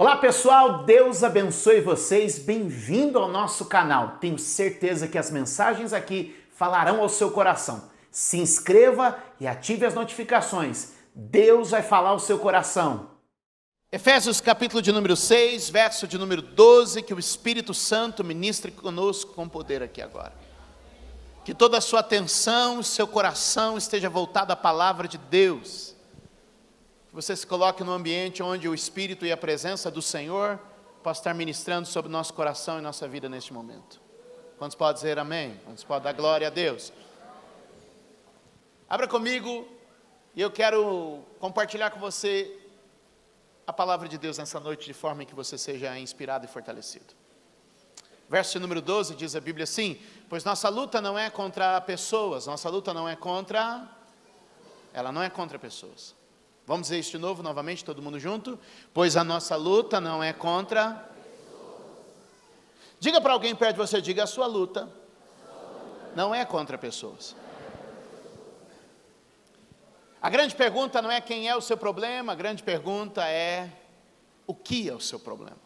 Olá pessoal, Deus abençoe vocês, bem-vindo ao nosso canal. Tenho certeza que as mensagens aqui falarão ao seu coração. Se inscreva e ative as notificações. Deus vai falar ao seu coração. Efésios capítulo de número 6, verso de número 12, que o Espírito Santo ministre conosco com poder aqui agora. Que toda a sua atenção, o seu coração esteja voltado à palavra de Deus. Que você se coloque num ambiente onde o Espírito e a presença do Senhor possam estar ministrando sobre o nosso coração e nossa vida neste momento. Quantos podem dizer amém? Quantos podem dar glória a Deus? Abra comigo e eu quero compartilhar com você a palavra de Deus nessa noite de forma que você seja inspirado e fortalecido. Verso número 12 diz a Bíblia assim: pois nossa luta não é contra pessoas, nossa luta não é contra... Ela não é contra pessoas. Vamos dizer isso de novo, novamente, todo mundo junto? Pois a nossa luta não é contra... Diga para alguém perto de você, diga: a sua luta não é contra pessoas. A grande pergunta não é quem é o seu problema, a grande pergunta é o que é o seu problema.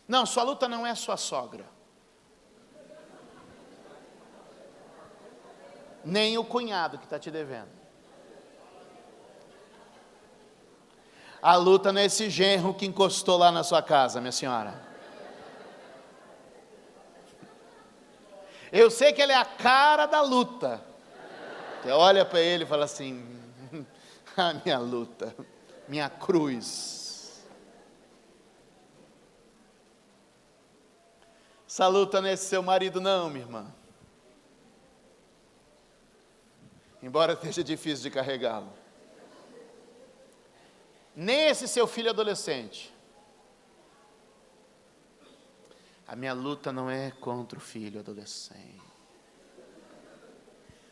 Não, sua luta não é sua sogra, nem o cunhado que está te devendo. A luta não é esse genro que encostou lá na sua casa, minha senhora. Eu sei que ele é a cara da luta. Você olha para ele e fala assim: a minha luta, minha cruz. Essa luta não é esse seu marido não, minha irmã. Embora esteja difícil de carregá-lo. Nem esse seu filho adolescente. A minha luta não é contra o filho adolescente.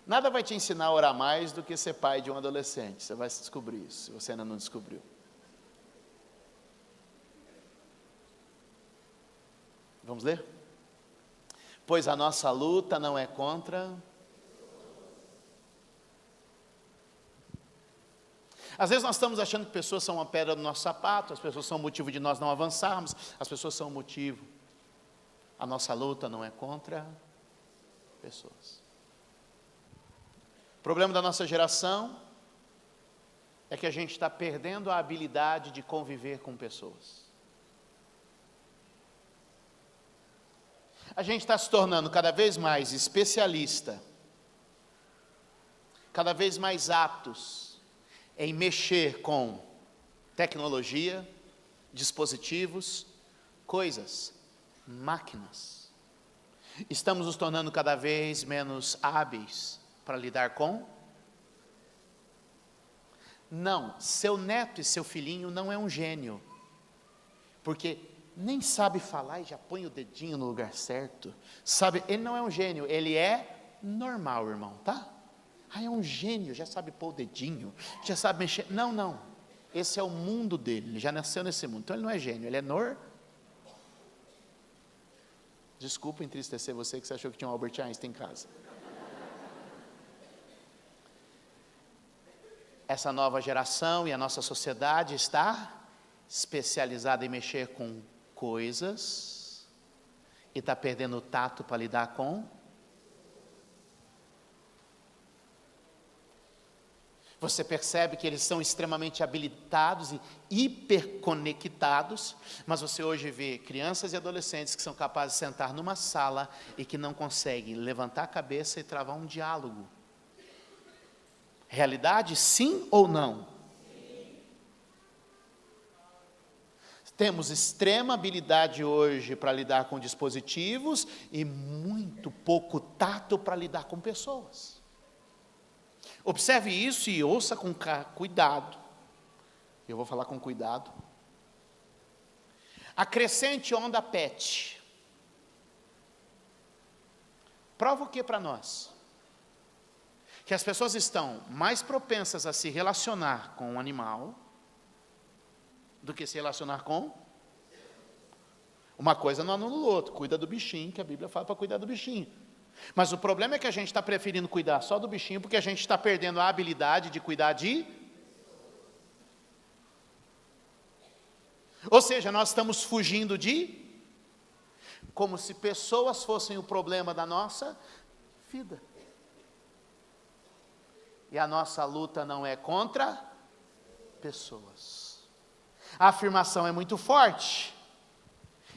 Nada vai te ensinar a orar mais do que ser pai de um adolescente. Você vai descobrir isso, se você ainda não descobriu. Vamos ler? Pois a nossa luta não é contra... Às vezes nós estamos achando que pessoas são uma pedra do nosso sapato, as pessoas são motivo de nós não avançarmos, as pessoas são motivo. A nossa luta não é contra pessoas. O problema da nossa geração é que a gente está perdendo a habilidade de conviver com pessoas. A gente está se tornando cada vez mais especialista, cada vez mais aptos em mexer com tecnologia, dispositivos, coisas, máquinas. Estamos nos tornando cada vez menos hábeis para lidar com... Não, seu neto e seu filhinho não é um gênio, porque nem sabe falar e já põe o dedinho no lugar certo, sabe? Ele não é um gênio, ele é normal, irmão, tá? Ah, é um gênio, já sabe pôr o dedinho, já sabe mexer. Não, não, esse é o mundo dele, ele já nasceu nesse mundo, então ele não é gênio, ele é Desculpa entristecer você que você achou que tinha um Albert Einstein em casa. Essa nova geração e a nossa sociedade está especializada em mexer com coisas e está perdendo o tato para lidar com... Você percebe que eles são extremamente habilitados e hiperconectados, mas você hoje vê crianças e adolescentes que são capazes de sentar numa sala e que não conseguem levantar a cabeça e travar um diálogo. Realidade, sim ou não? Sim. Temos extrema habilidade hoje para lidar com dispositivos e muito pouco tato para lidar com pessoas. Observe isso e ouça com cuidado. Eu vou falar com cuidado. A crescente onda pet prova o que para nós? Que as pessoas estão mais propensas a se relacionar com um animal do que se relacionar com... Uma coisa não anula o outro. Cuida do bichinho, que a Bíblia fala para cuidar do bichinho. Mas o problema é que a gente está preferindo cuidar só do bichinho, porque a gente está perdendo a habilidade de cuidar de... Ou seja, nós estamos fugindo de, como se pessoas fossem o problema da nossa vida. E a nossa luta não é contra pessoas. A afirmação é muito forte.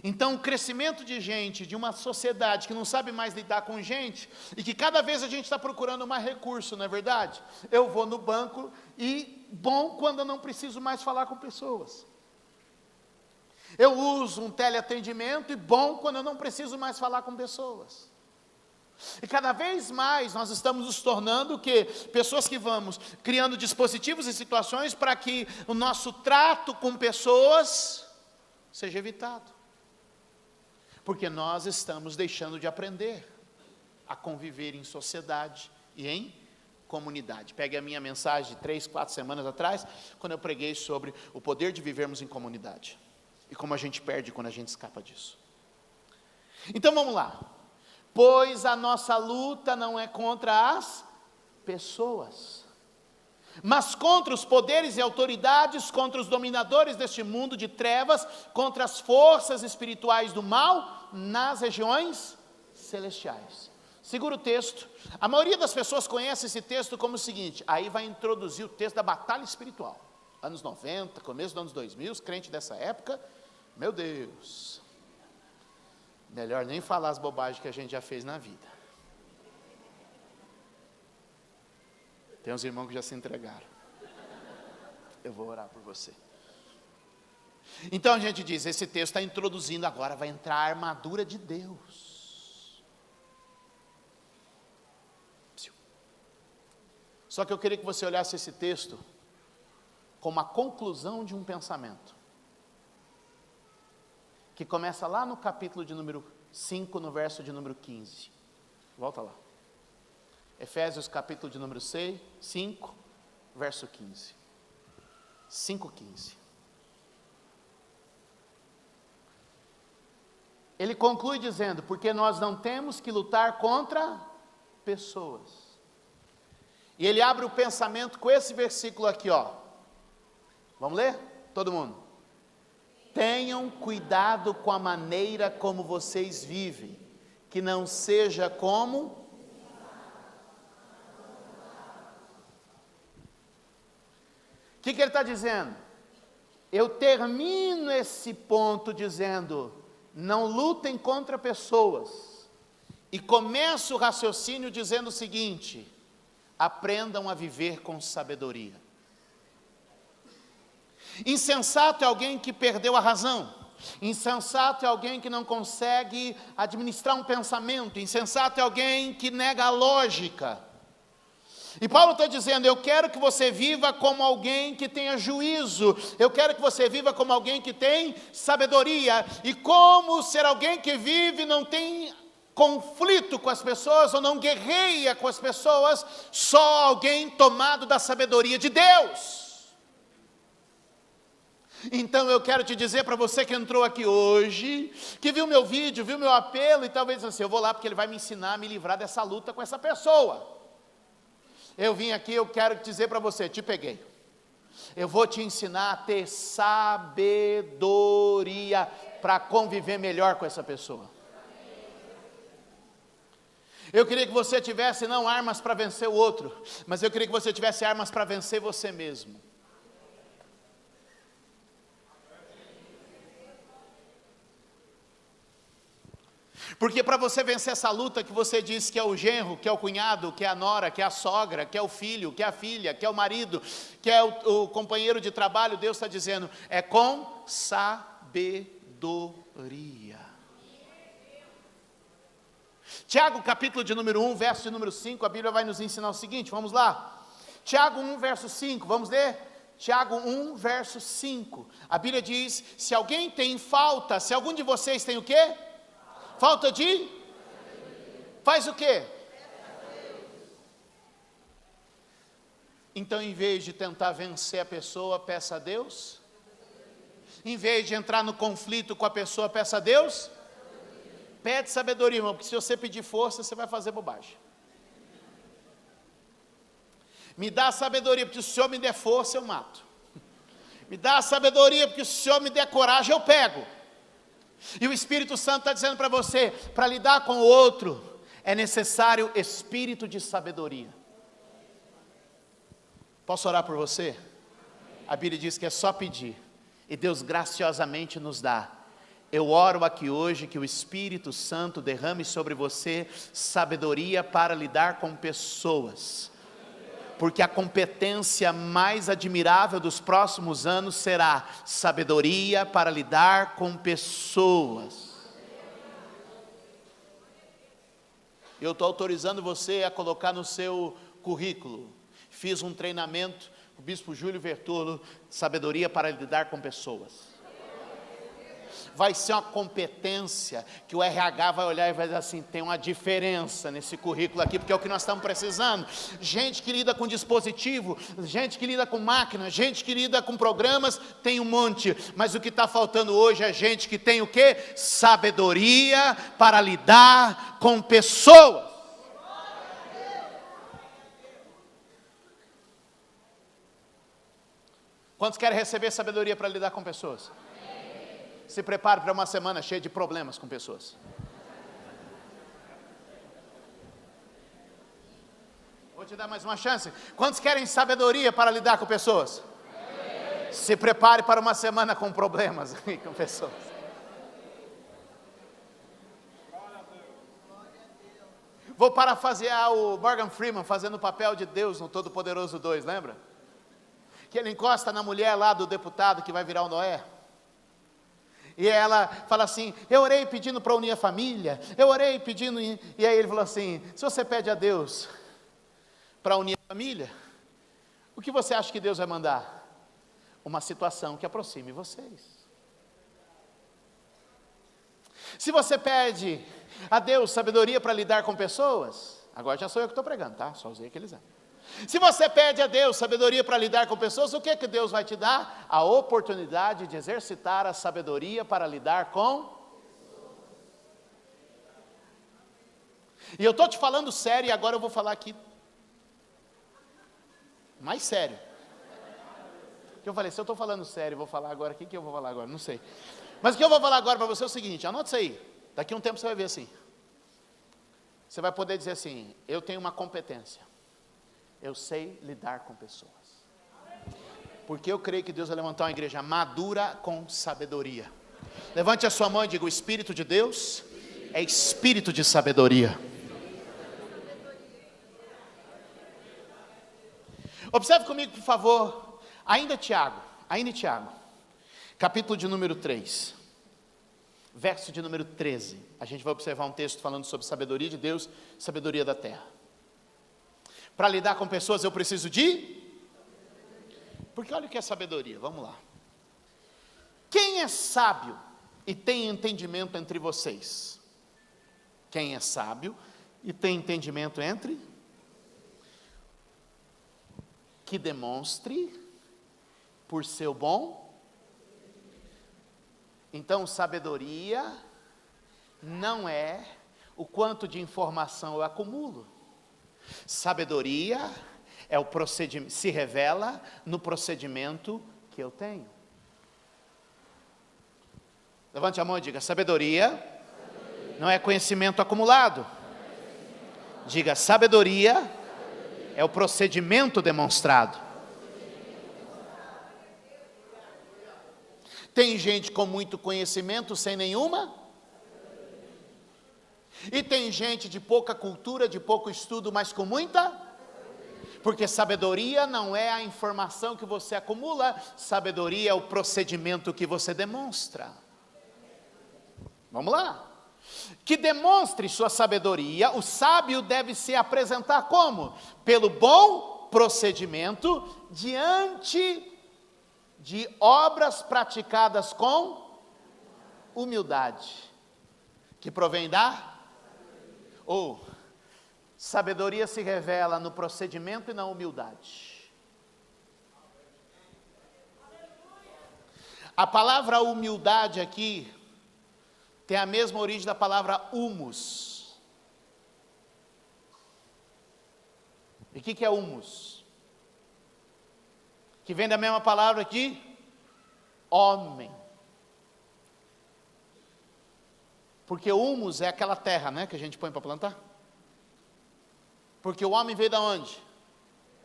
Então, o crescimento de gente, de uma sociedade que não sabe mais lidar com gente, e que cada vez a gente está procurando mais recurso, não é verdade? Eu vou no banco e bom quando eu não preciso mais falar com pessoas. Eu uso um teleatendimento e bom quando eu não preciso mais falar com pessoas. E cada vez mais nós estamos nos tornando pessoas que vamos criando dispositivos e situações para que o nosso trato com pessoas seja evitado. Porque nós estamos deixando de aprender a conviver em sociedade e em comunidade. Pegue a minha mensagem de 3, 4 semanas atrás, quando eu preguei sobre o poder de vivermos em comunidade. E como a gente perde quando a gente escapa disso. Então vamos lá. Pois a nossa luta não é contra as pessoas, mas contra os poderes e autoridades, contra os dominadores deste mundo de trevas, contra as forças espirituais do mal nas regiões celestiais. Segura o texto. A maioria das pessoas conhece esse texto como o seguinte, aí vai introduzir o texto da batalha espiritual. Anos 90, começo dos anos 2000, os crentes dessa época, meu Deus, melhor nem falar as bobagens que a gente já fez na vida. Tem uns irmãos que já se entregaram. Eu vou orar por você. Então a gente diz, esse texto está introduzindo agora, vai entrar a armadura de Deus. Só que eu queria que você olhasse esse texto como a conclusão de um pensamento. Que começa lá no capítulo de número 5, no verso de número 15. Volta lá. Efésios capítulo de número 5, verso 15. 5:15. Ele conclui dizendo, porque nós não temos que lutar contra pessoas. E ele abre o pensamento com esse versículo aqui, ó. Vamos ler? Todo mundo. Tenham cuidado com a maneira como vocês vivem, que não seja como... O que ele está dizendo? Eu termino esse ponto dizendo, não lutem contra pessoas, e começo o raciocínio dizendo o seguinte, aprendam a viver com sabedoria. Insensato é alguém que perdeu a razão. Insensato é alguém que não consegue administrar um pensamento. Insensato é alguém que nega a lógica. E Paulo está dizendo, eu quero que você viva como alguém que tenha juízo. Eu quero que você viva como alguém que tem sabedoria. E como ser alguém que vive não tem conflito com as pessoas, ou não guerreia com as pessoas, só alguém tomado da sabedoria de Deus. Então eu quero te dizer para você que entrou aqui hoje, que viu meu vídeo, viu meu apelo, e talvez assim, eu vou lá porque ele vai me ensinar a me livrar dessa luta com essa pessoa. Eu vim aqui, eu quero dizer para você, te peguei. Eu vou te ensinar a ter sabedoria para conviver melhor com essa pessoa. Eu queria que você tivesse não armas para vencer o outro, mas eu queria que você tivesse armas para vencer você mesmo. Porque para você vencer essa luta que você diz que é o genro, que é o cunhado, que é a nora, que é a sogra, que é o filho, que é a filha, que é o marido, que é o companheiro de trabalho, Deus está dizendo, é com sabedoria. Tiago capítulo de número 1, verso de número 5, a Bíblia vai nos ensinar o seguinte, vamos lá. Tiago 1, verso 5, vamos ler? Tiago 1, verso 5, a Bíblia diz, se alguém tem falta, se algum de vocês tem o quê? Falta de? Faz o quê? Então, em vez de tentar vencer a pessoa, peça a Deus. Em vez de entrar no conflito com a pessoa, peça a Deus. Pede sabedoria, irmão, porque se você pedir força, você vai fazer bobagem. Me dá sabedoria, porque se o Senhor me der força, eu mato. Me dá a sabedoria, porque se o Senhor me der coragem, eu pego. E o Espírito Santo está dizendo para você, para lidar com o outro, é necessário espírito de sabedoria. Posso orar por você? A Bíblia diz que é só pedir, e Deus graciosamente nos dá. Eu oro aqui hoje que o Espírito Santo derrame sobre você sabedoria para lidar com pessoas. Porque a competência mais admirável dos próximos anos será sabedoria para lidar com pessoas. Eu estou autorizando você a colocar no seu currículo. Fiz um treinamento com o bispo Júlio Vertolo, sabedoria para lidar com pessoas. Vai ser uma competência que o RH vai olhar e vai dizer assim, tem uma diferença nesse currículo aqui, porque é o que nós estamos precisando. Gente que lida com dispositivo, gente que lida com máquina, gente que lida com programas, tem um monte. Mas o que está faltando hoje é gente que tem o quê? Sabedoria para lidar com pessoas. Quantos querem receber sabedoria para lidar com pessoas? Se prepare para uma semana cheia de problemas com pessoas. Vou te dar mais uma chance. Quantos querem sabedoria para lidar com pessoas? Se prepare para uma semana com problemas com pessoas. Vou parafrasear o Morgan Freeman fazendo o papel de Deus no Todo-Poderoso 2, lembra? Que ele encosta na mulher lá do deputado que vai virar o Noé. E ela fala assim, eu orei pedindo para unir a família, eu orei pedindo, e aí ele falou assim, se você pede a Deus para unir a família, o que você acha que Deus vai mandar? Uma situação que aproxime vocês. Se você pede a Deus sabedoria para lidar com pessoas, agora já sou eu que estou pregando, tá? Só usei aquele exemplo. Se você pede a Deus sabedoria para lidar com pessoas, o que que Deus vai te dar? A oportunidade de exercitar a sabedoria para lidar com. E eu estou te falando sério, e agora eu vou falar aqui mais sério. Que eu falei, se eu estou falando sério, eu vou falar agora, o que eu vou falar agora? Não sei. Mas o que eu vou falar agora para você é o seguinte, anota isso aí, daqui a um tempo você vai ver assim. Você vai poder dizer assim, eu tenho uma competência. Eu sei lidar com pessoas. Porque eu creio que Deus vai levantar uma igreja madura com sabedoria. Levante a sua mão e diga, o Espírito de Deus é espírito de sabedoria. Observe comigo, por favor, ainda Tiago, capítulo de número 3, verso de número 13. A gente vai observar um texto falando sobre sabedoria de Deus, sabedoria da terra. Para lidar com pessoas eu preciso de? Porque olha o que é sabedoria, vamos lá. Quem é sábio e tem entendimento entre vocês? Quem é sábio e tem entendimento entre? Que demonstre por seu bom. Então sabedoria não é o quanto de informação eu acumulo. Sabedoria é o procedimento, se revela no procedimento que eu tenho. Levante a mão e diga, sabedoria não é conhecimento acumulado. Diga, sabedoria é o procedimento demonstrado. Tem gente com muito conhecimento sem nenhuma. E tem gente de pouca cultura, de pouco estudo, mas com muita. Porque sabedoria não é a informação que você acumula, sabedoria é o procedimento que você demonstra. Vamos lá. Que demonstre sua sabedoria, o sábio deve se apresentar como? Pelo bom procedimento, diante de obras praticadas com humildade, que provém da? Ou, sabedoria se revela no procedimento e na humildade. A palavra humildade aqui tem a mesma origem da palavra humus. E o que é humus? Que vem da mesma palavra aqui, homem. Porque o humus é aquela terra, né, que a gente põe para plantar. Porque o homem veio da onde?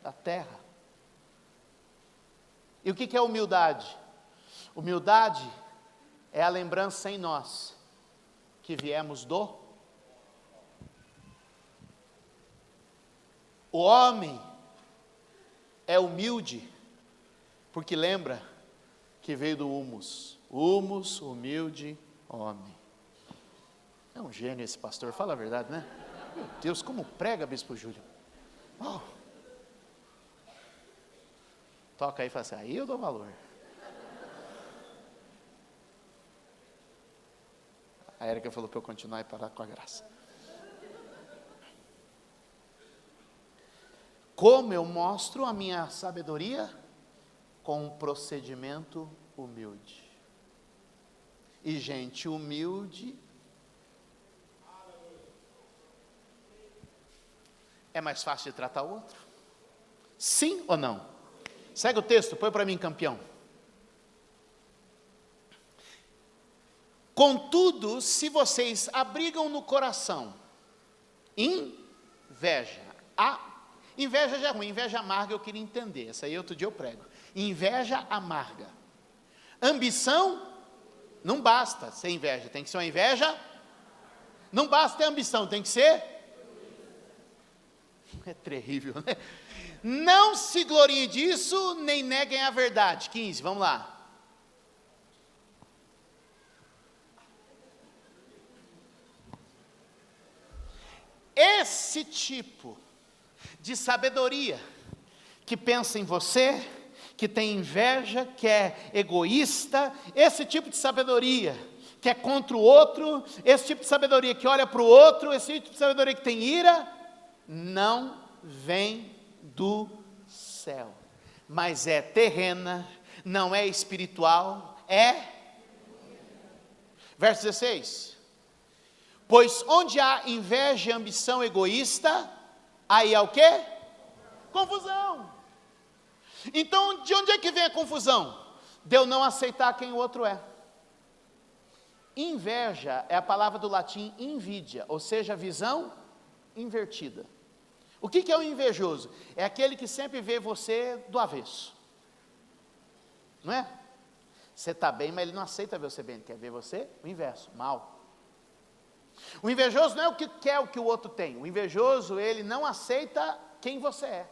Da terra. E o que é humildade? Humildade é a lembrança em nós que viemos do. O homem é humilde porque lembra que veio do humus. Humus, humilde, homem. É um gênio esse pastor, fala a verdade, né? Meu Deus, como prega, Bispo Júlio. Oh. Toca aí e fala assim, aí eu dou valor. A Érica falou para eu continuar e parar com a graça. Como eu mostro a minha sabedoria? Com um procedimento humilde. E gente humilde é mais fácil de tratar o outro? Sim ou não? Segue o texto, põe para mim, campeão. Contudo, se vocês abrigam no coração inveja, inveja já é ruim, inveja amarga eu queria entender, essa aí outro dia eu prego. Inveja amarga. Ambição, não basta ser inveja, tem que ser uma inveja. Não basta ter ambição, tem que ser. É terrível, né? Não se gloriem disso, nem neguem a verdade. 15, vamos lá. Esse tipo de sabedoria, que pensa em você, que tem inveja, que é egoísta, esse tipo de sabedoria, que é contra o outro, esse tipo de sabedoria que olha para o outro, esse tipo de sabedoria que tem ira, não vem do céu, mas é terrena, não é espiritual, é. Verso 16. Pois onde há inveja e ambição egoísta, aí há o quê? Confusão. Então, de onde é que vem a confusão? De eu não aceitar quem o outro é. Inveja é a palavra do latim invidia, ou seja, visão invertida. O que é o invejoso? É aquele que sempre vê você do avesso. Não é? Você está bem, mas ele não aceita ver você bem, ele quer ver você o inverso, mal. O invejoso não é o que quer o que o outro tem. O invejoso, ele não aceita quem você é.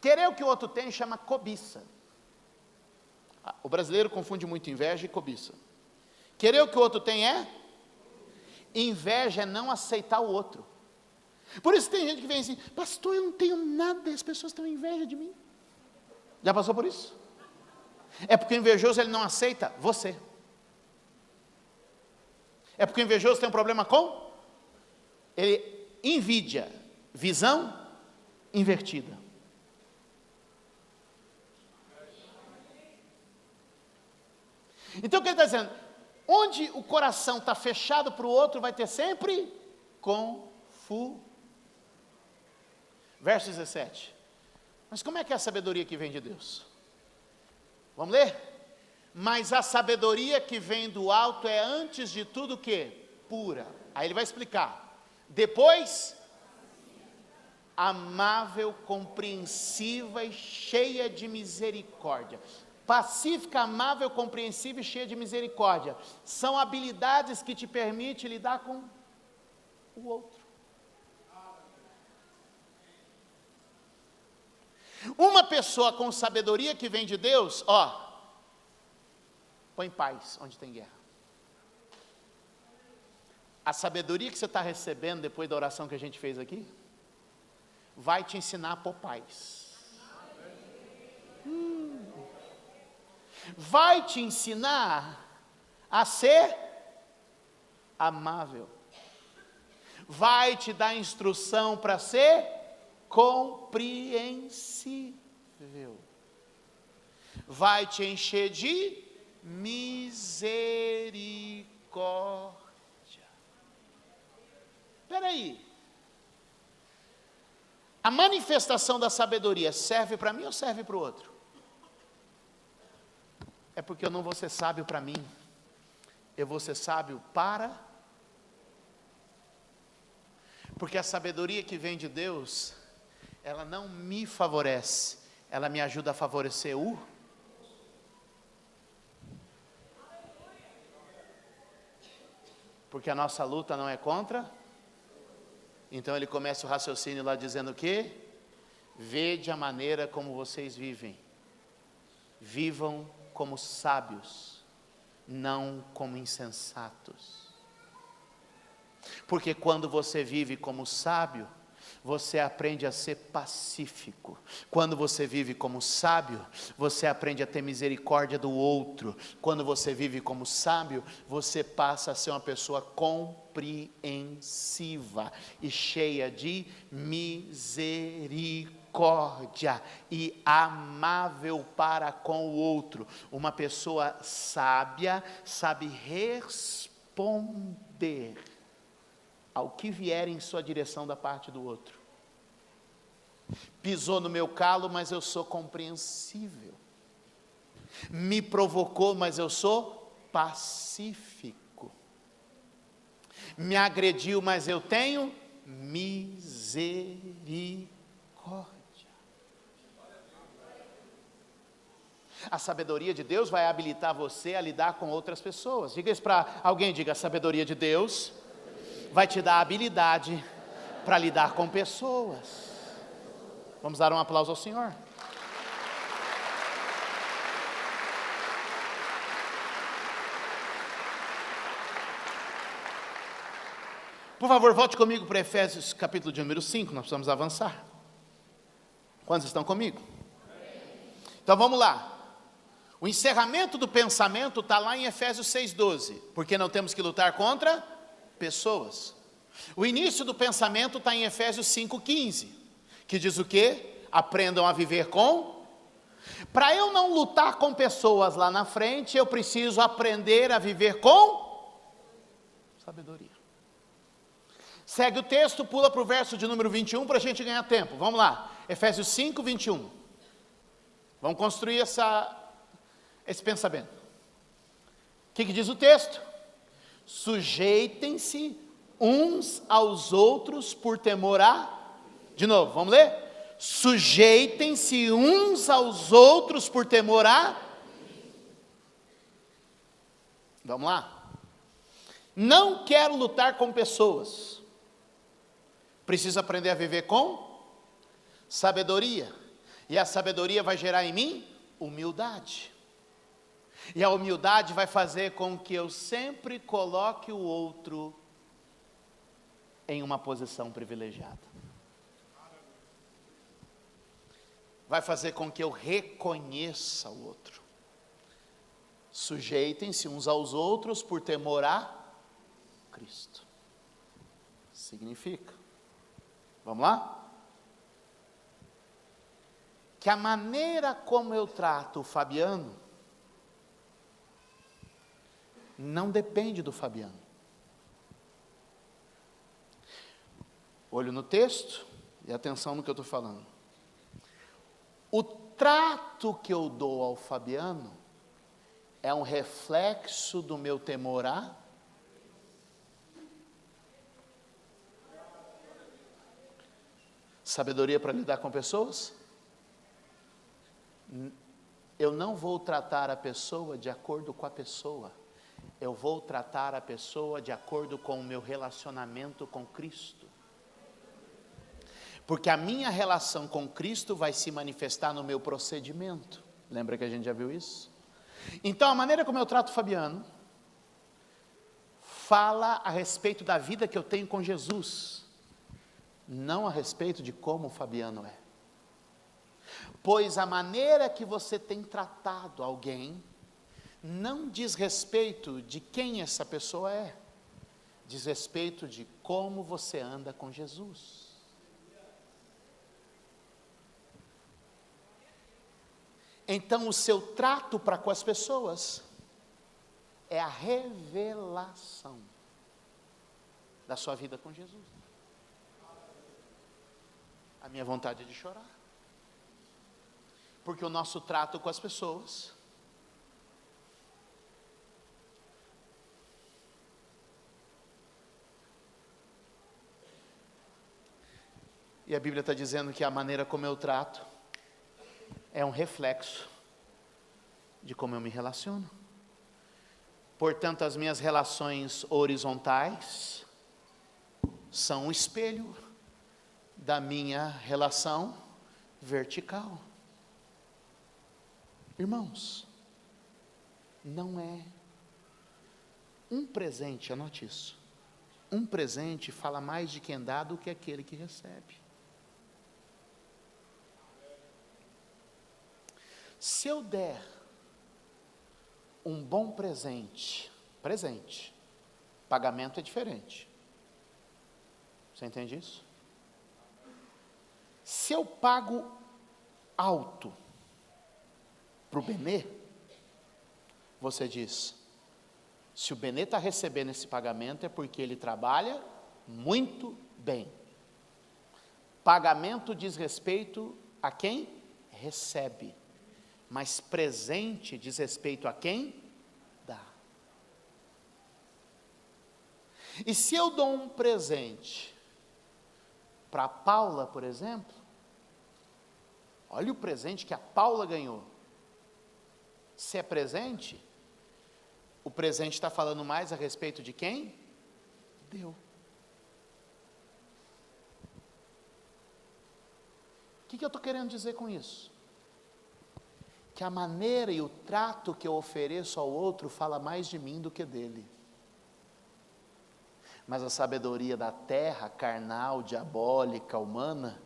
Querer o que o outro tem chama cobiça. O brasileiro confunde muito inveja e cobiça. Querer o que o outro tem é? Inveja é não aceitar o outro. Por isso tem gente que vem assim, pastor, eu não tenho nada, as pessoas têm inveja de mim. Já passou por isso? É porque o invejoso ele não aceita você. É porque o invejoso tem um problema com? Ele invidia, visão invertida. Então o que ele está dizendo? Onde o coração está fechado para o outro, vai ter sempre confusão. Verso 17. Mas como é que é a sabedoria que vem de Deus? Vamos ler? Mas a sabedoria que vem do alto é antes de tudo o quê? Pura. Aí ele vai explicar. Depois, amável, compreensiva e cheia de misericórdia. Pacífica, amável, compreensiva e cheia de misericórdia. São habilidades que te permitem lidar com o outro. Uma pessoa com sabedoria que vem de Deus, põe paz onde tem guerra. A sabedoria que você está recebendo depois da oração que a gente fez aqui, vai te ensinar a pôr paz. Vai te ensinar a ser amável. Vai te dar instrução para ser compreensível. Vai te encher de misericórdia. Espera aí. A manifestação da sabedoria serve para mim ou serve para o outro? é porque eu não vou ser sábio para mim, eu vou ser sábio porque a sabedoria que vem de Deus, ela não me favorece, ela me ajuda a favorecer porque a nossa luta não é contra. Então ele começa o raciocínio lá dizendo o quê? Vede a maneira como vocês vivem, vivam como sábios, não como insensatos. Porque quando você vive como sábio, você aprende a ser pacífico. Quando você vive como sábio, você aprende a ter misericórdia do outro. Quando você vive como sábio, você passa a ser uma pessoa compreensiva e cheia de misericórdia e amável para com o outro. Uma pessoa sábia sabe responder ao que vier em sua direção da parte do outro. Pisou no meu calo, mas eu sou compreensível. Me provocou, mas eu sou pacífico. Me agrediu, mas eu tenho misericórdia. A sabedoria de Deus vai habilitar você a lidar com outras pessoas. Diga isso para alguém, diga: a sabedoria de Deus vai te dar habilidade para lidar com pessoas. Vamos dar um aplauso ao Senhor. Por favor, volte comigo para Efésios capítulo de número 5, nós precisamos avançar. Quantos estão comigo? Então vamos lá. O encerramento do pensamento está lá em Efésios 6,12, porque não temos que lutar contra pessoas. O início do pensamento está em Efésios 5,15, que diz o quê? Aprendam a viver com. Para eu não lutar com pessoas lá na frente, eu preciso aprender a viver com sabedoria. Segue o texto, pula para o verso de número 21 para a gente ganhar tempo. Vamos lá, Efésios 5, 21. Vamos construir esse pensamento. O que diz o texto? Sujeitem-se uns aos outros por temor a... De novo, vamos ler? Sujeitem-se uns aos outros por temor a... Vamos lá. Não quero lutar com pessoas. Preciso aprender a viver com sabedoria. E a sabedoria vai gerar em mim humildade. E a humildade vai fazer com que eu sempre coloque o outro em uma posição privilegiada. Vai fazer com que eu reconheça o outro. Sujeitem-se uns aos outros por temor a Cristo. Significa, vamos lá? Que a maneira como eu trato o Fabiano não depende do Fabiano. Olho no texto e atenção no que eu estou falando. O trato que eu dou ao Fabiano é um reflexo do meu temor a... Sabedoria para lidar com pessoas? Eu não vou tratar a pessoa de acordo com a pessoa. Eu vou tratar a pessoa de acordo com o meu relacionamento com Cristo. Porque a minha relação com Cristo vai se manifestar no meu procedimento. Lembra que a gente já viu isso? Então, a maneira como eu trato o Fabiano fala a respeito da vida que eu tenho com Jesus, não a respeito de como o Fabiano é. Pois a maneira que você tem tratado alguém não diz respeito de quem essa pessoa é, diz respeito de como você anda com Jesus. Então o seu trato para com as pessoas é a revelação da sua vida com Jesus. A minha vontade é de chorar. Porque o nosso trato com as pessoas E a Bíblia está dizendo que a maneira como eu trato é um reflexo de como eu me relaciono. Portanto, as minhas relações horizontais são um espelho da minha relação vertical. Irmãos, não é um presente, anote isso. Um presente fala mais de quem dá do que aquele que recebe. Se eu der um bom presente, pagamento é diferente. Você entende isso? Se eu pago alto para o Benê, você diz, se o Benê está recebendo esse pagamento é porque ele trabalha muito bem. Pagamento diz respeito a quem recebe, mas presente diz respeito a quem dá. E se eu dou um presente para a Paula, por exemplo, olha o presente que a Paula ganhou. Se é presente, o presente está falando mais a respeito de quem deu. O que eu estou querendo dizer com isso? Que a maneira e o trato que eu ofereço ao outro fala mais de mim do que dele. Mas a sabedoria da terra, carnal, diabólica, humana,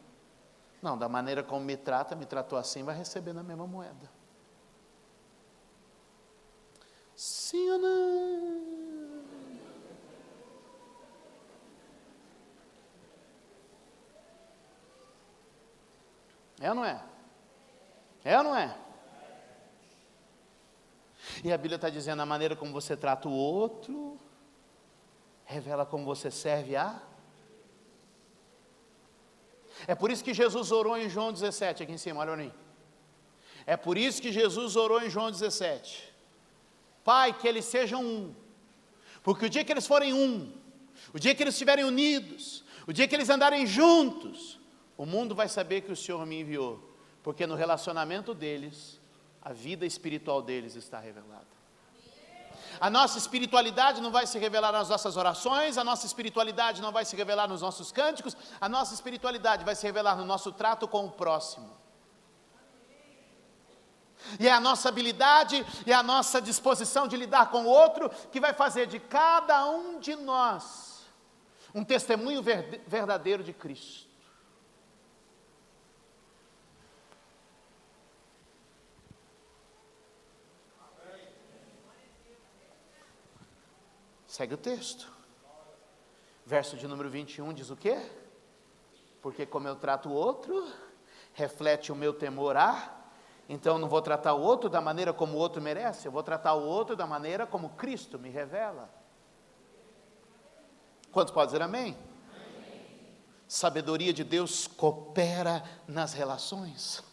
não, da maneira como me tratou assim, vai receber na mesma moeda. Sim ou não? É ou não é? É ou não é? E a Bíblia está dizendo, a maneira como você trata o outro, revela como você serve a. É por isso que Jesus orou em João 17, aqui em cima, olha aí. É por isso que Jesus orou em João 17. Pai, que eles sejam um, porque o dia que eles forem um, o dia que eles estiverem unidos, o dia que eles andarem juntos, o mundo vai saber que o Senhor me enviou, porque no relacionamento deles, a vida espiritual deles está revelada. A nossa espiritualidade não vai se revelar nas nossas orações, a nossa espiritualidade não vai se revelar nos nossos cânticos, a nossa espiritualidade vai se revelar no nosso trato com o próximo. E é a nossa habilidade e a nossa disposição de lidar com o outro que vai fazer de cada um de nós um testemunho verdadeiro de Cristo. Segue o texto. Verso de número 21 diz o quê? Porque como eu trato o outro, reflete o meu temor então eu não vou tratar o outro da maneira como o outro merece, eu vou tratar o outro da maneira como Cristo me revela. Quantos podem dizer amém? Amém. Sabedoria de Deus coopera nas relações.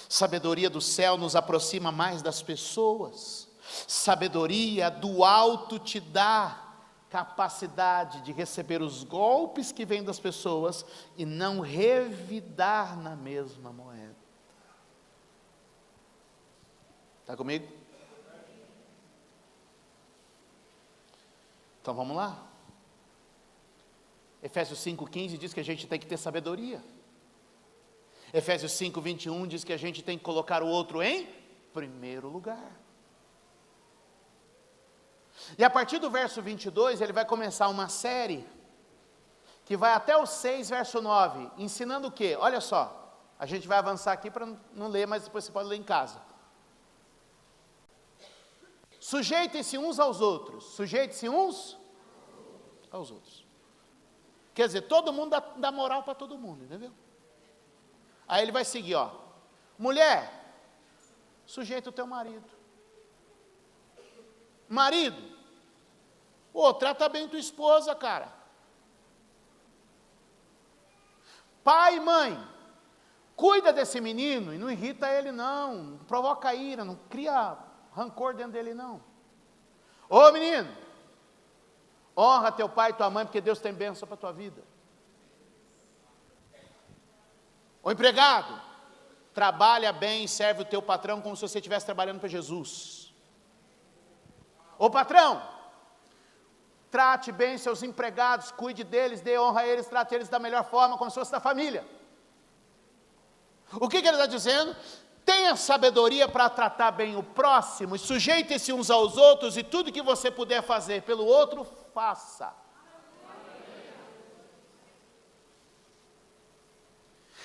Sabedoria do céu nos aproxima mais das pessoas. Sabedoria do alto te dá capacidade de receber os golpes que vêm das pessoas e não revidar na mesma moeda. Está comigo? Então vamos lá. Efésios 5,15 diz que a gente tem que ter sabedoria. Efésios 5,21 diz que a gente tem que colocar o outro em primeiro lugar. E a partir do verso 22, ele vai começar uma série, que vai até o 6, verso 9, ensinando o quê? Olha só, a gente vai avançar aqui para não ler, mas depois você pode ler em casa. Sujeitem-se uns aos outros. Sujeitem-se uns aos outros. Quer dizer, todo mundo dá moral para todo mundo, entendeu? Aí ele vai seguir, ó. Mulher, sujeita o teu marido. Marido, trata bem tua esposa, cara. Pai e mãe, cuida desse menino e não irrita ele não provoca ira, não cria rancor dentro dele não. Ô menino, honra teu pai e tua mãe, porque Deus tem bênção para a tua vida. O empregado, trabalha bem e serve o teu patrão como se você estivesse trabalhando para Jesus. O patrão, trate bem seus empregados, cuide deles, dê honra a eles, trate eles da melhor forma, como se fosse da família. O que ele está dizendo? Tenha sabedoria para tratar bem o próximo, e sujeite-se uns aos outros, e tudo que você puder fazer pelo outro, faça.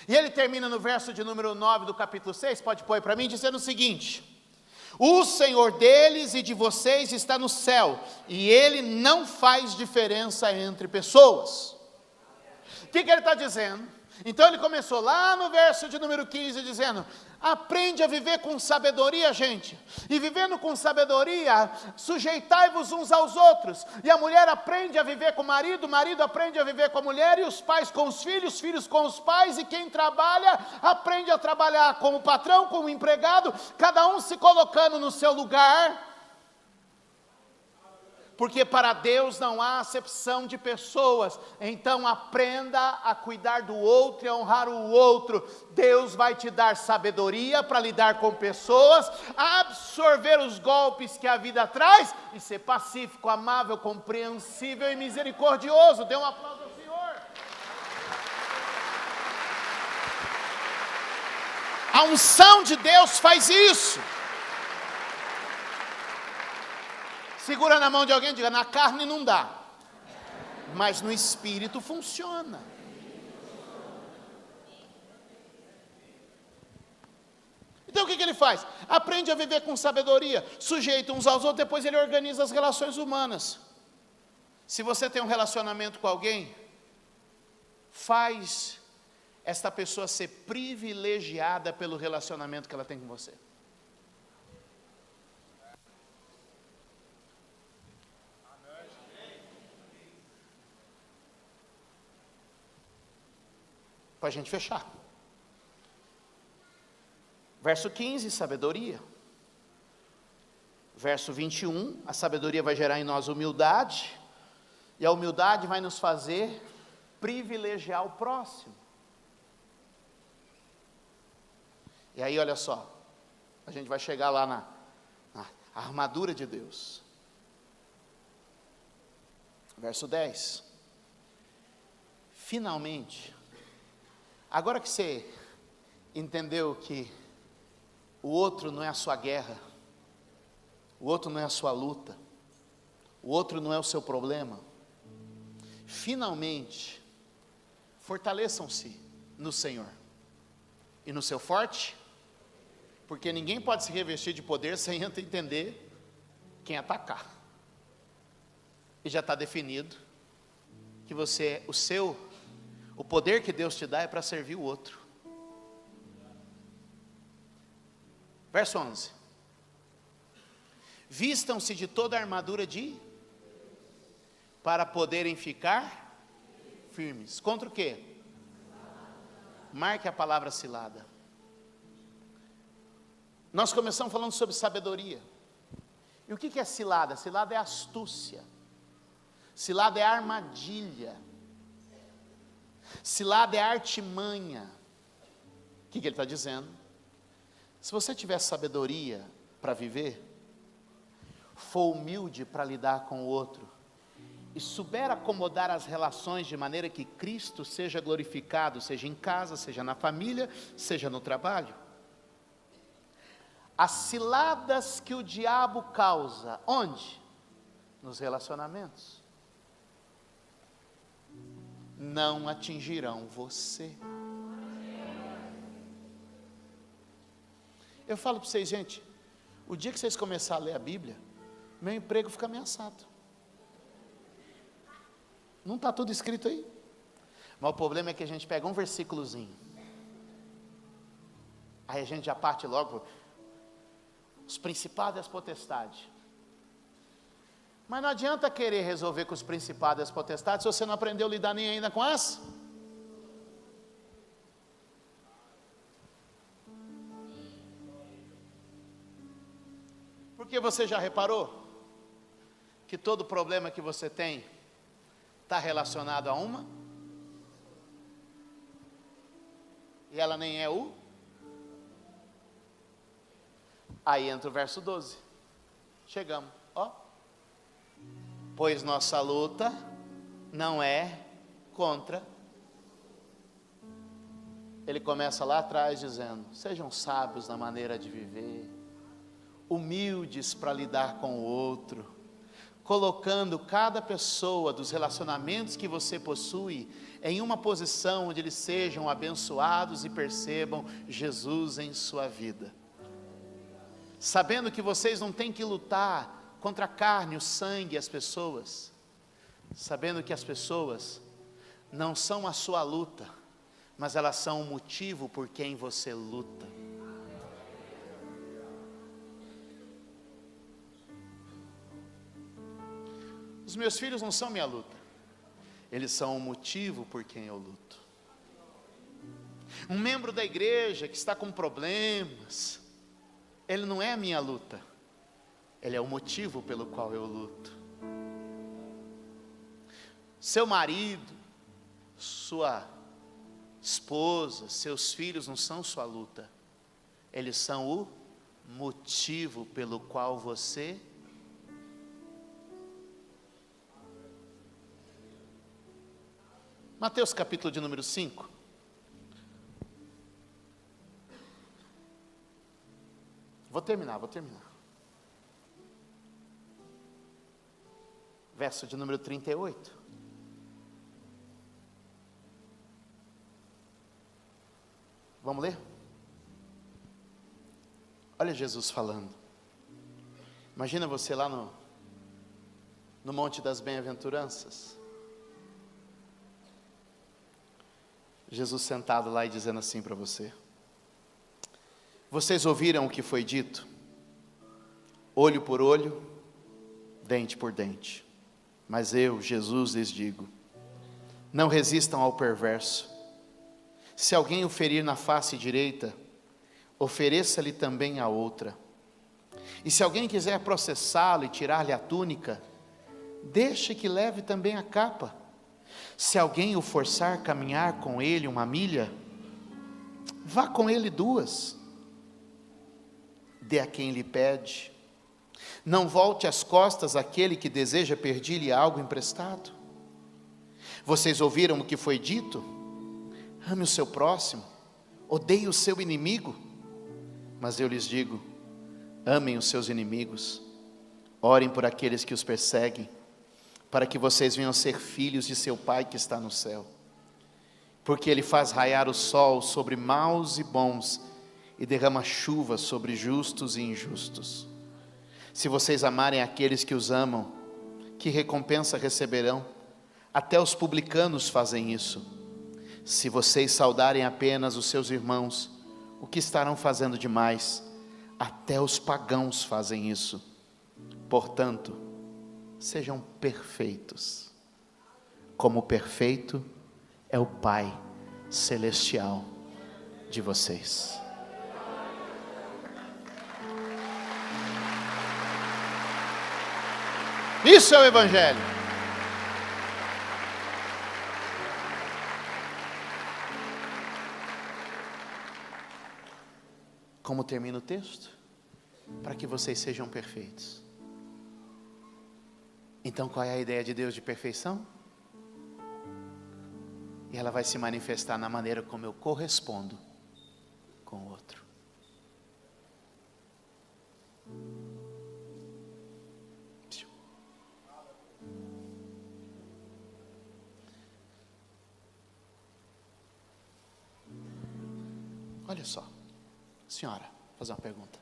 E ele termina no verso de número 9 do capítulo 6, pode pôr para mim, dizendo o seguinte: o Senhor deles e de vocês está no céu, e Ele não faz diferença entre pessoas. O que ele está dizendo? Então ele começou lá no verso de número 15, dizendo: aprende a viver com sabedoria, gente, e vivendo com sabedoria, sujeitai-vos uns aos outros, e a mulher aprende a viver com o marido aprende a viver com a mulher, e os pais com os filhos com os pais, e quem trabalha, aprende a trabalhar com o patrão, com o empregado, cada um se colocando no seu lugar, porque para Deus não há acepção de pessoas. Então aprenda a cuidar do outro e a honrar o outro. Deus vai te dar sabedoria para lidar com pessoas, absorver os golpes que a vida traz e ser pacífico, amável, compreensível e misericordioso. Dê um aplauso ao Senhor. A unção de Deus faz isso. Segura na mão de alguém e diga: na carne não dá, mas no espírito funciona. Então o que ele faz? Aprende a viver com sabedoria, sujeita uns aos outros, depois ele organiza as relações humanas. Se você tem um relacionamento com alguém, faz esta pessoa ser privilegiada pelo relacionamento que ela tem com você. Para a gente fechar. Verso 15, sabedoria. Verso 21, a sabedoria vai gerar em nós humildade, e a humildade vai nos fazer privilegiar o próximo. E aí olha só, a gente vai chegar lá na armadura de Deus. Verso 10. Finalmente, agora que você entendeu que o outro não é a sua guerra, o outro não é a sua luta, o outro não é o seu problema, finalmente, fortaleçam-se no Senhor e no seu forte, porque ninguém pode se revestir de poder sem antes entender quem atacar. E já está definido que você, o poder que Deus te dá é para servir o outro. Verso 11. Vistam-se de toda a armadura para poderem ficar firmes. Contra o quê? Marque a palavra cilada. Nós começamos falando sobre sabedoria. E o que é cilada? Cilada é astúcia. Cilada é armadilha. Cilada é artimanha. O que ele está dizendo? Se você tiver sabedoria para viver, for humilde para lidar com o outro, e souber acomodar as relações de maneira que Cristo seja glorificado, seja em casa, seja na família, seja no trabalho, as ciladas que o diabo causa, onde? Nos relacionamentos, não atingirão você. Eu falo para vocês, gente, o dia que vocês começarem a ler a Bíblia, meu emprego fica ameaçado. Não está tudo escrito aí? Mas o problema é que a gente pega um versículozinho, aí a gente já parte logo, os principados e as potestades. Mas não adianta querer resolver com os principados e as potestades, se você não aprendeu a lidar nem ainda com as. Porque você já reparou que todo problema que você tem está relacionado a uma? e ela nem é o. Aí entra o verso 12. Chegamos, ó. Pois nossa luta não é contra. Ele começa lá atrás dizendo: sejam sábios na maneira de viver, humildes para lidar com o outro, colocando cada pessoa dos relacionamentos que você possui em uma posição onde eles sejam abençoados e percebam Jesus em sua vida. Sabendo que vocês não têm que lutar contra a carne, o sangue e as pessoas, sabendo que as pessoas não são a sua luta, mas elas são o motivo por quem você luta. Os meus filhos não são minha luta, eles são o motivo por quem eu luto. Um membro da igreja que está com problemas, ele não é a minha luta, ele é o motivo pelo qual eu luto. Seu marido, sua esposa, seus filhos não são sua luta, eles são o motivo pelo qual você. Mateus capítulo de número 5. Vou terminar. Verso de número 38. Vamos ler? Olha Jesus falando. Imagina você lá no Monte das Bem-aventuranças. Jesus sentado lá e dizendo assim para você: vocês ouviram o que foi dito? Olho por olho, dente por dente. Mas eu, Jesus, lhes digo: não resistam ao perverso. Se alguém o ferir na face direita, ofereça-lhe também a outra. E se alguém quiser processá-lo e tirar-lhe a túnica, deixe que leve também a capa. Se alguém o forçar a caminhar com ele 1 milha, vá com ele 2. Dê a quem lhe pede. Não volte as costas àquele que deseja pedir-lhe algo emprestado. Vocês ouviram o que foi dito? Ame o seu próximo, odeie o seu inimigo. Mas eu lhes digo: amem os seus inimigos, orem por aqueles que os perseguem, para que vocês venham ser filhos de seu Pai que está no céu. Porque Ele faz raiar o sol sobre maus e bons, e derrama chuva sobre justos e injustos. Se vocês amarem aqueles que os amam, que recompensa receberão? Até os publicanos fazem isso. Se vocês saudarem apenas os seus irmãos, o que estarão fazendo demais? Até os pagãos fazem isso. Portanto, sejam perfeitos, como perfeito é o Pai Celestial de vocês. Isso é o Evangelho. Como termina o texto? Para que vocês sejam perfeitos. Então qual é a ideia de Deus de perfeição? E ela vai se manifestar na maneira como eu correspondo com o outro. Olha só, senhora, vou fazer uma pergunta.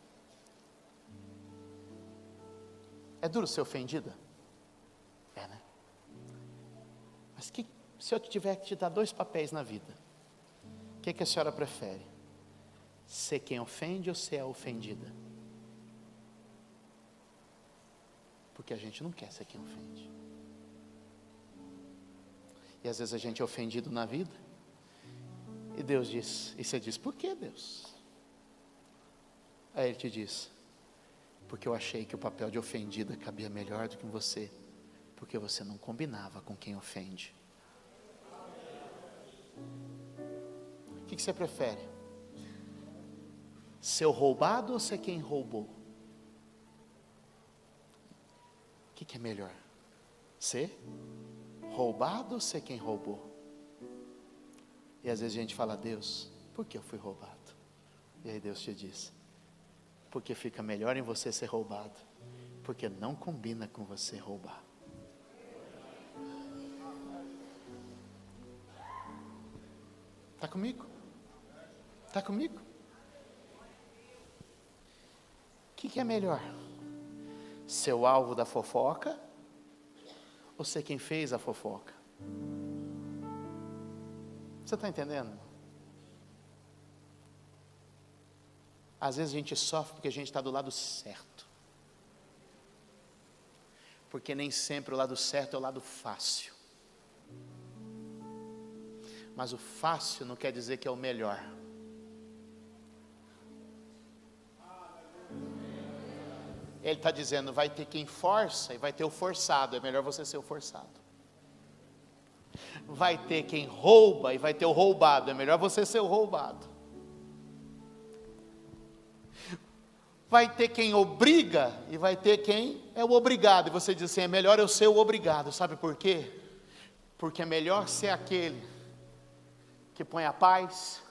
É duro ser ofendida? É, né? Mas se eu tiver que te dar 2 papéis na vida, o que a senhora prefere? Ser quem ofende ou ser a ofendida? Porque a gente não quer ser quem ofende. E às vezes a gente é ofendido na vida, e Deus diz, e você diz: por que, Deus? Aí Ele te diz: porque eu achei que o papel de ofendida cabia melhor do que você, porque você não combinava com quem ofende. O que você prefere? Ser o roubado ou ser quem roubou? O que é melhor? Ser roubado ou ser quem roubou? E às vezes a gente fala: Deus, por que eu fui roubado? E aí Deus te diz: porque fica melhor em você ser roubado, porque não combina com você roubar. Está comigo? Está comigo? O que é melhor? Ser o alvo da fofoca ou ser quem fez a fofoca? Você está entendendo? Às vezes a gente sofre porque a gente está do lado certo. Porque nem sempre o lado certo é o lado fácil. Mas o fácil não quer dizer que é o melhor. Ele está dizendo: vai ter quem força e vai ter o forçado. É melhor você ser o forçado. Vai ter quem rouba e vai ter o roubado. É melhor você ser o roubado. Vai ter quem obriga e vai ter quem é o obrigado. E você diz assim: é melhor eu ser o obrigado. Sabe por quê? Porque é melhor ser aquele que põe a paz,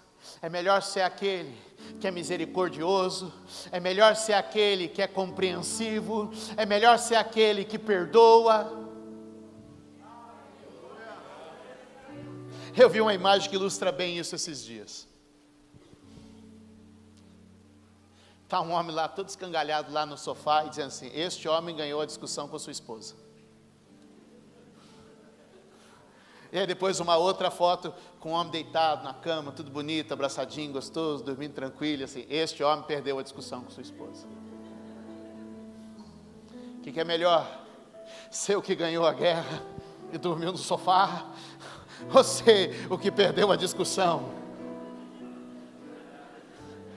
é melhor ser aquele que é misericordioso, é melhor ser aquele que é compreensivo, é melhor ser aquele que perdoa. Eu vi uma imagem que ilustra bem isso esses dias. Está um homem lá todo escangalhado lá no sofá e dizendo assim: este homem ganhou a discussão com sua esposa. E aí depois uma outra foto com o homem deitado na cama, tudo bonito, abraçadinho, gostoso, dormindo tranquilo, assim: este homem perdeu a discussão com sua esposa. O que é melhor? Ser o que ganhou a guerra e dormiu no sofá, ou ser o que perdeu a discussão?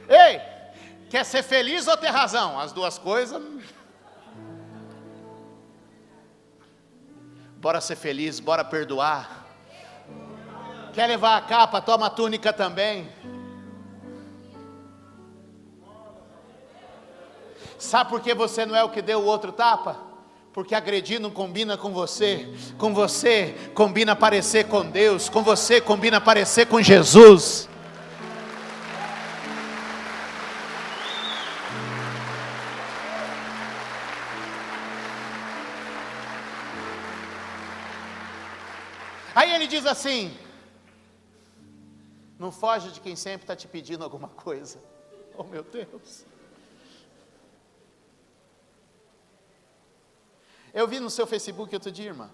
Ei, quer ser feliz ou ter razão? As duas coisas. Bora ser feliz, bora perdoar. Quer levar a capa? Toma a túnica também. Sabe por que você não é o que deu o outro tapa? Porque agredir não combina com você. Com você combina parecer com Deus. Com você combina parecer com Jesus. Aí ele diz assim: não foge de quem sempre está te pedindo alguma coisa. Oh meu Deus. Eu vi no seu Facebook outro dia, irmã: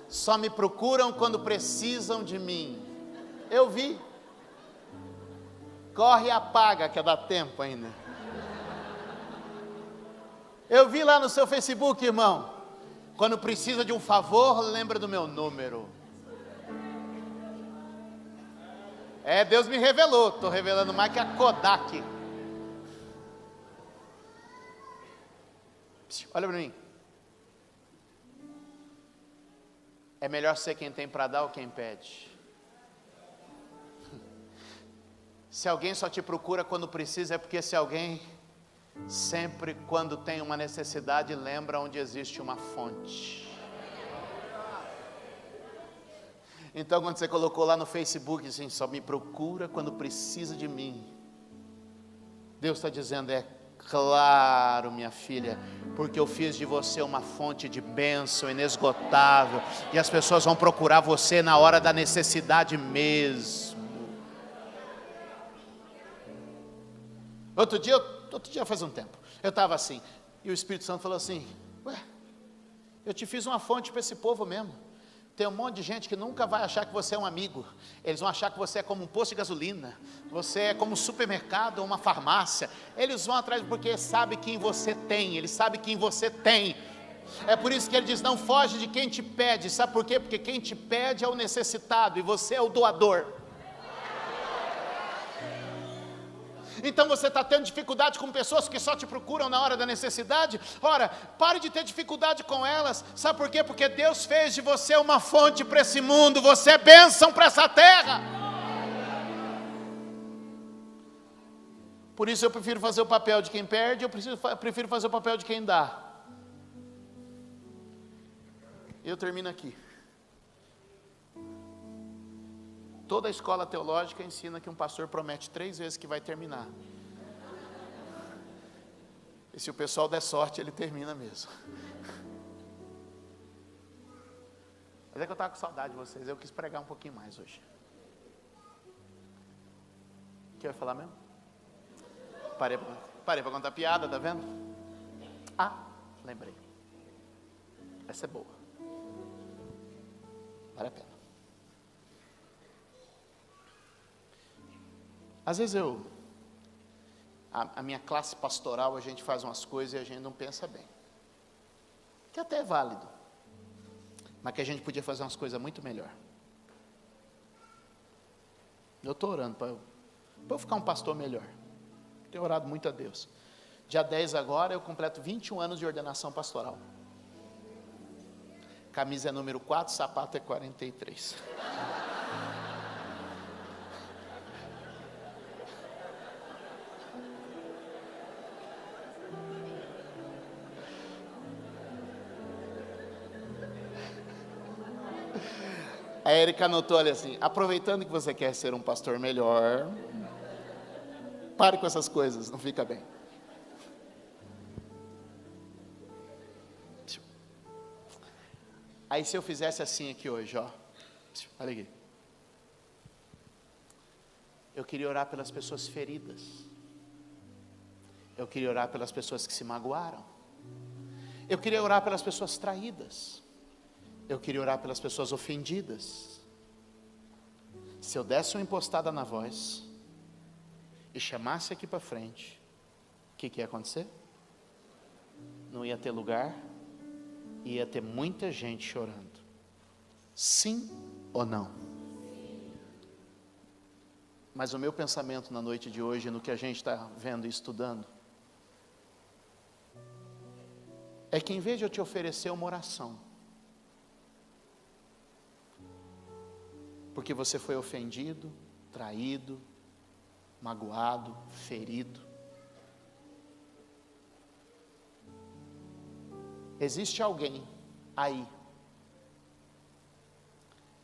só me procuram quando precisam de mim. Eu vi. Corre e apaga, que dá tempo ainda. Eu vi lá no seu Facebook, irmão: quando precisa de um favor, lembra do meu número. É, Deus me revelou. Estou revelando mais que a Kodak. Olha para mim. É melhor ser quem tem para dar ou quem pede? Se alguém só te procura quando precisa, é porque esse alguém sempre, quando tem uma necessidade, lembra onde existe uma fonte. Então, quando você colocou lá no Facebook assim: só me procura quando precisa de mim, Deus está dizendo: é claro, minha filha, porque eu fiz de você uma fonte de bênção inesgotável, e as pessoas vão procurar você na hora da necessidade mesmo. Outro dia faz um tempo, eu estava assim, e o Espírito Santo falou assim: ué, eu te fiz uma fonte para esse povo mesmo. Tem um monte de gente que nunca vai achar que você é um amigo. Eles vão achar que você é como um posto de gasolina, você é como um supermercado ou uma farmácia. Eles vão atrás porque sabe quem você tem, eles sabem quem você tem. É por isso que ele diz: não foge de quem te pede. Sabe por quê? Porque quem te pede é o necessitado e você é o doador. Então você está tendo dificuldade com pessoas que só te procuram na hora da necessidade? Ora, pare de ter dificuldade com elas. Sabe por quê? Porque Deus fez de você uma fonte para esse mundo. Você é bênção para essa terra. Por isso eu prefiro fazer o papel de quem perde, eu prefiro fazer o papel de quem dá. Eu termino aqui. Toda a escola teológica ensina que um pastor promete 3 vezes que vai terminar. E se o pessoal der sorte, ele termina mesmo. Mas é que eu estava com saudade de vocês, eu quis pregar um pouquinho mais hoje. O que eu ia falar mesmo? Parei para contar piada, tá vendo? Ah, lembrei. Essa é boa. Vale a pena. Às vezes a minha classe pastoral, a gente faz umas coisas e a gente não pensa bem. Que até é válido. Mas que a gente podia fazer umas coisas muito melhor. Eu estou orando para eu ficar um pastor melhor. Tenho orado muito a Deus. Dia 10 agora eu completo 21 anos de ordenação pastoral. Camisa é número 4, sapato é 43. A Érica anotou ali assim: aproveitando que você quer ser um pastor melhor, pare com essas coisas, não fica bem. Aí se eu fizesse assim aqui hoje, ó, olha aqui. Eu queria orar pelas pessoas feridas. Eu queria orar pelas pessoas que se magoaram. Eu queria orar pelas pessoas traídas. Eu queria orar pelas pessoas ofendidas. Se eu desse uma impostada na voz e chamasse aqui para frente, o que ia acontecer? Não ia ter lugar, ia ter muita gente chorando. Sim ou não? Mas o meu pensamento na noite de hoje, no que a gente está vendo e estudando, é que em vez de eu te oferecer uma oração, porque você foi ofendido, traído, magoado, ferido, existe alguém aí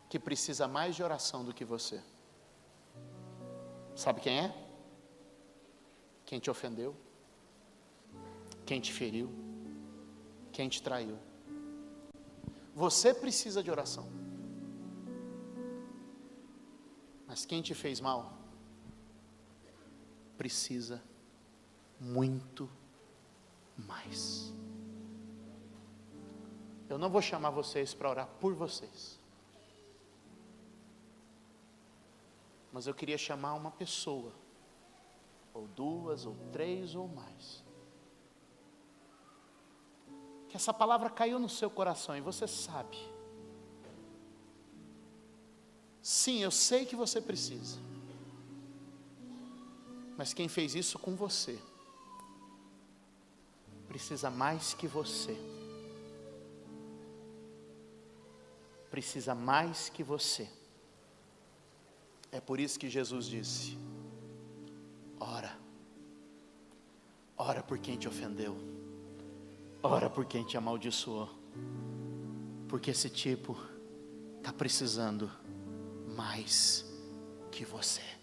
que precisa mais de oração do que você. Sabe quem é? Quem te ofendeu, quem te feriu, quem te traiu. Você precisa de oração. Mas quem te fez mal precisa muito mais. Eu não vou chamar vocês para orar por vocês, mas eu queria chamar uma pessoa, ou 2, ou 3, ou mais, que essa palavra caiu no seu coração e você sabe. Sim, eu sei que você precisa, mas quem fez isso com você precisa mais que você. Precisa mais que você. É por isso que Jesus disse: ora. Ora por quem te ofendeu. Ora por quem te amaldiçoou. Porque esse tipo está precisando mais que você.